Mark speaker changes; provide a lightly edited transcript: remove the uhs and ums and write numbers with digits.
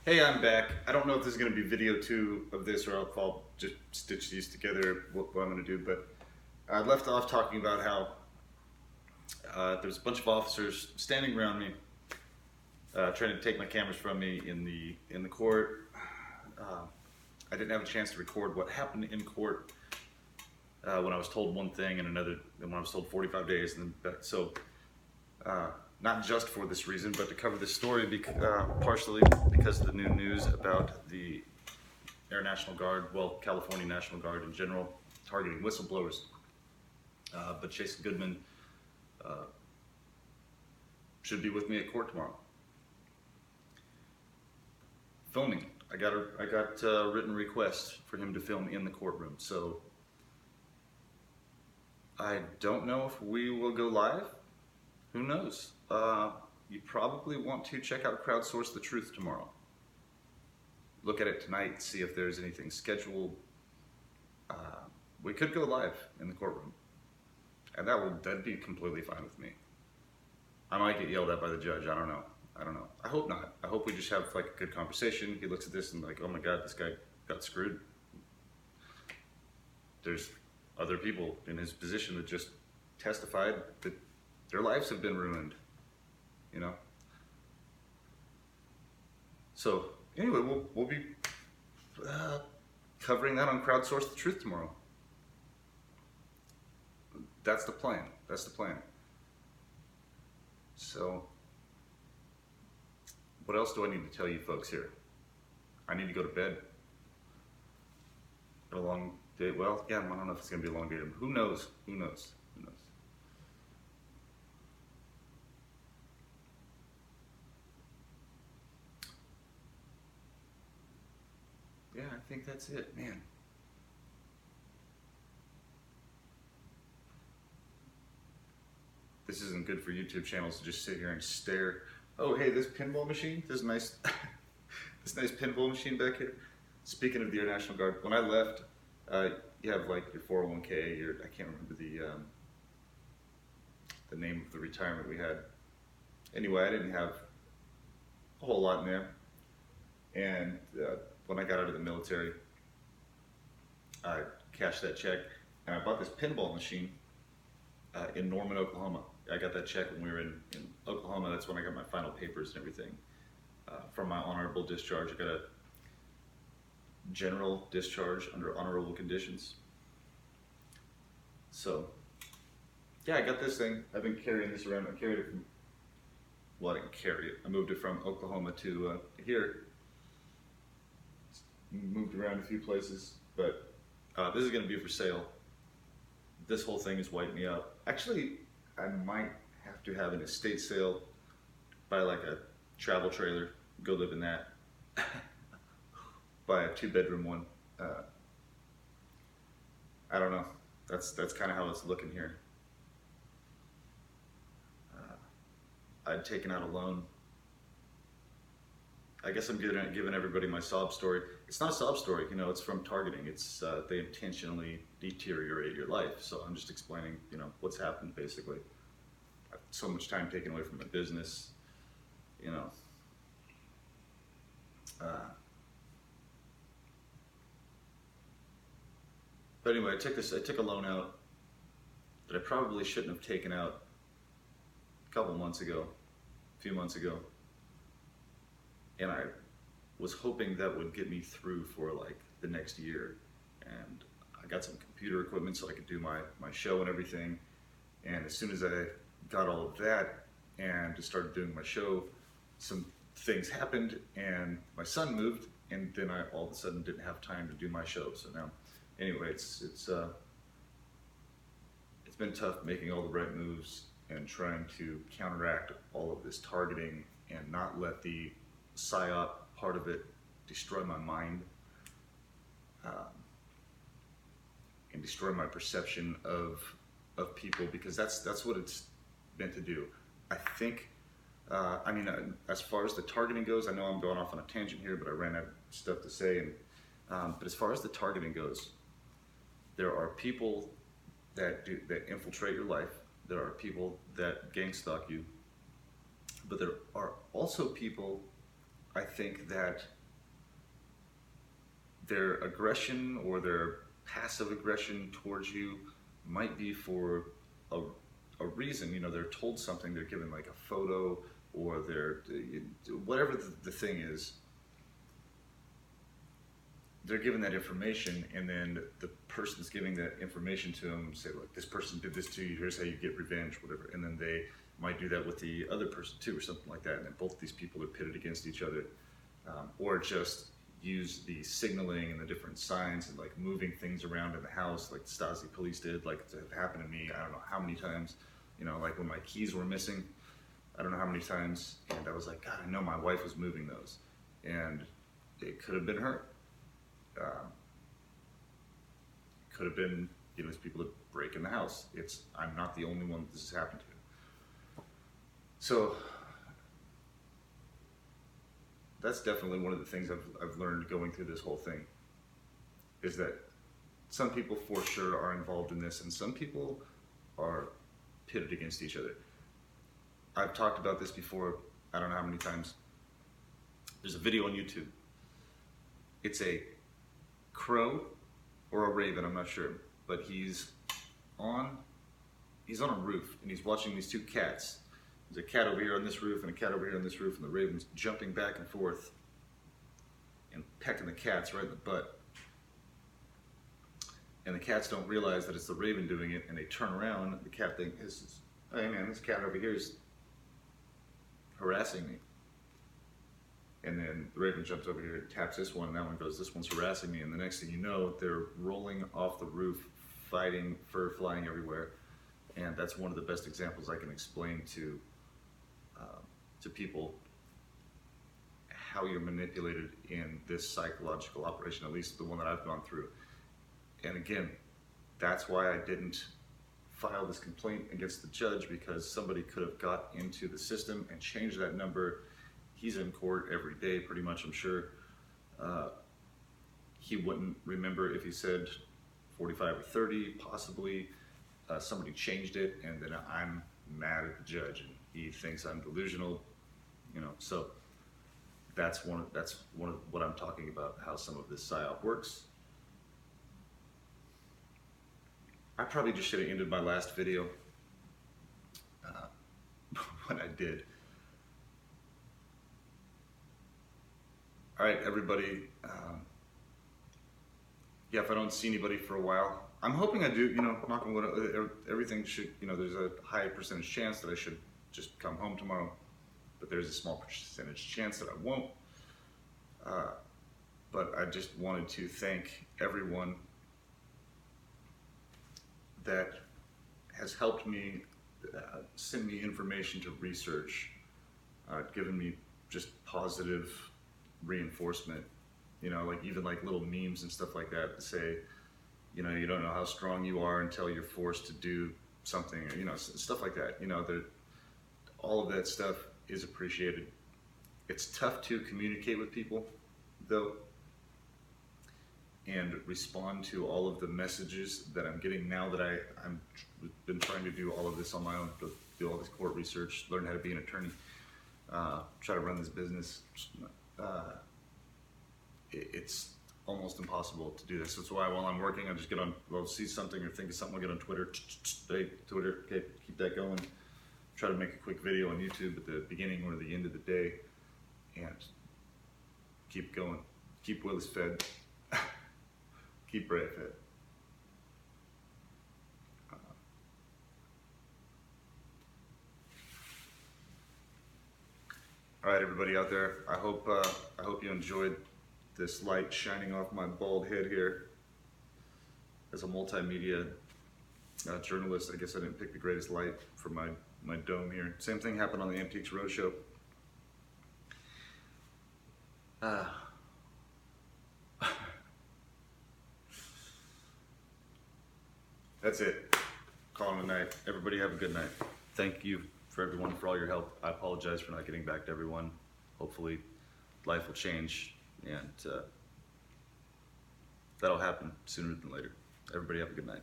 Speaker 1: Hey, I'm back. I don't know if this is going to be video 2 of this or if I'll just stitch these together, what I'm going to do, but I left off talking about how there's a bunch of officers standing around me, trying to take my cameras from me in the court. I didn't have a chance to record what happened in court when I was told one thing and when I was told 45 days. Not just for this reason, but to cover this story, partially because of the new news about the Air National Guard, well, California National Guard in general, targeting whistleblowers. But Jason Goodman should be with me at court tomorrow. Filming. I got a written request for him to film in the courtroom, so I don't know if we will go live. Who knows? You probably want to check out Crowdsource The Truth tomorrow. Look at it tonight, see if there's anything scheduled. We could go live in the courtroom, and that'd be completely fine with me. I might get yelled at by the judge. I don't know. I hope not. I hope we just have like a good conversation. He looks at this and like, oh my God, this guy got screwed. There's other people in his position that just testified that their lives have been ruined, you know? So anyway, we'll be covering that on Crowdsource The Truth tomorrow. That's the plan. So what else do I need to tell you folks here? I need to go to bed. Got a long day. Well, yeah, I don't know if it's gonna be a long day. Who knows? Yeah, I think that's it, man. This isn't good for YouTube channels to just sit here and stare. Oh, hey, this pinball machine, this nice pinball machine back here. Speaking of the Air National Guard, when I left, you have like your 401k, I can't remember the name of the retirement we had. Anyway, I didn't have a whole lot in there, and when I got out of the military, I cashed that check, and I bought this pinball machine in Norman, Oklahoma. I got that check when we were in Oklahoma. That's when I got my final papers and everything. From my honorable discharge, I got a general discharge under honorable conditions. So, yeah, I got this thing. I've been carrying this around. I carried it from, well, I didn't carry it. I moved it from Oklahoma to here. Moved around a few places, but this is going to be for sale. This whole thing has wiped me out. Actually, I might have to have an estate sale, buy like a travel trailer, go live in that, buy a 2-bedroom one. I don't know. That's kind of how it's looking here. I'd taken out a loan. I guess I'm giving everybody my sob story. It's not a sob story, you know, it's from targeting. It's, they intentionally deteriorate your life. So I'm just explaining, you know, what's happened basically. So much time taken away from my business, you know. But anyway, I took a loan out that I probably shouldn't have taken out a few months ago. And I was hoping that would get me through for like the next year. And I got some computer equipment so I could do my show and everything. And as soon as I got all of that and just started doing my show, some things happened and my son moved, and then I all of a sudden didn't have time to do my show. So now, anyway, it's been tough making all the right moves and trying to counteract all of this targeting and not let the psyop part of it destroy my mind and destroy my perception of people, because that's what it's meant to do. I think, I mean, as far as the targeting goes, I know I'm going off on a tangent here, but I ran out of stuff to say. But as far as the targeting goes, there are people that infiltrate your life. There are people that gang stalk you, but there are also people, I think, that their aggression or their passive aggression towards you might be for a reason. You know, they're told something, they're given like a photo, or they're, whatever the thing is, they're given that information, and then the person's giving that information to them, say, look, this person did this to you, here's how you get revenge, whatever. And then they might do that with the other person too, or something like that. And then both these people are pitted against each other. Or just use the signaling and the different signs and like moving things around in the house, like the Stasi police did. Like it happened to me, I don't know how many times, you know, like when my keys were missing, I don't know how many times. And I was like, God, I know my wife was moving those. And it could have been her. Could have been, you know, these people that break in the house. I'm not the only one that this has happened to. So that's definitely one of the things I've learned going through this whole thing, is that some people for sure are involved in this, and some people are pitted against each other. I've talked about this before, I don't know how many times. There's a video on YouTube. It's a crow or a raven, I'm not sure, but he's on a roof and he's watching these two cats. There's a cat over here on this roof and a cat over here on this roof, and the raven's jumping back and forth and pecking the cats right in the butt. And the cats don't realize that it's the raven doing it, and they turn around, and the cat thinks, hey man, this cat over here is harassing me. And then the raven jumps over here, taps this one, and that one goes, this one's harassing me. And the next thing you know, they're rolling off the roof, fighting, fur flying everywhere. And that's one of the best examples I can explain to people how you're manipulated in this psychological operation, at least the one that I've gone through. And again, that's why I didn't file this complaint against the judge, because somebody could have got into the system and changed that number. He's in court every day, pretty much, I'm sure. He wouldn't remember if he said 45 or 30, possibly. Somebody changed it, and then I'm mad at the judge, and he thinks I'm delusional, you know. So that's one of what I'm talking about, how some of this psyop works. I probably just should have ended my last video when I did. All right, everybody. Yeah, if I don't see anybody for a while, I'm hoping I do, you know, knock on wood, everything should, you know, there's a high percentage chance that I should just come home tomorrow, but there's a small percentage chance that I won't. But I just wanted to thank everyone that has helped me, send me information to research, given me just positive reinforcement, you know, like even like little memes and stuff like that say, you know, you don't know how strong you are until you're forced to do something, or, you know, stuff like that. You know, all of that stuff is appreciated. It's tough to communicate with people, though, and respond to all of the messages that I'm getting now that I'm been trying to do all of this on my own, do all this court research, learn how to be an attorney, try to run this business. It's almost impossible to do this. That's why while I'm working, I just get on, well, see something or think of something, I'll get on Twitter. Hey, Twitter, okay, keep that going. Try to make a quick video on YouTube at the beginning or the end of the day, and keep going. Keep Willis fed. Keep Brad fed. All right, everybody out there. I hope you enjoyed this light shining off my bald head here. As a multimedia journalist, I guess I didn't pick the greatest light for my dome here. Same thing happened on the Antiques Roadshow. That's it. Calling it a night. Everybody have a good night. Thank you for everyone for all your help. I apologize for not getting back to everyone. Hopefully life will change, and that'll happen sooner than later. Everybody have a good night.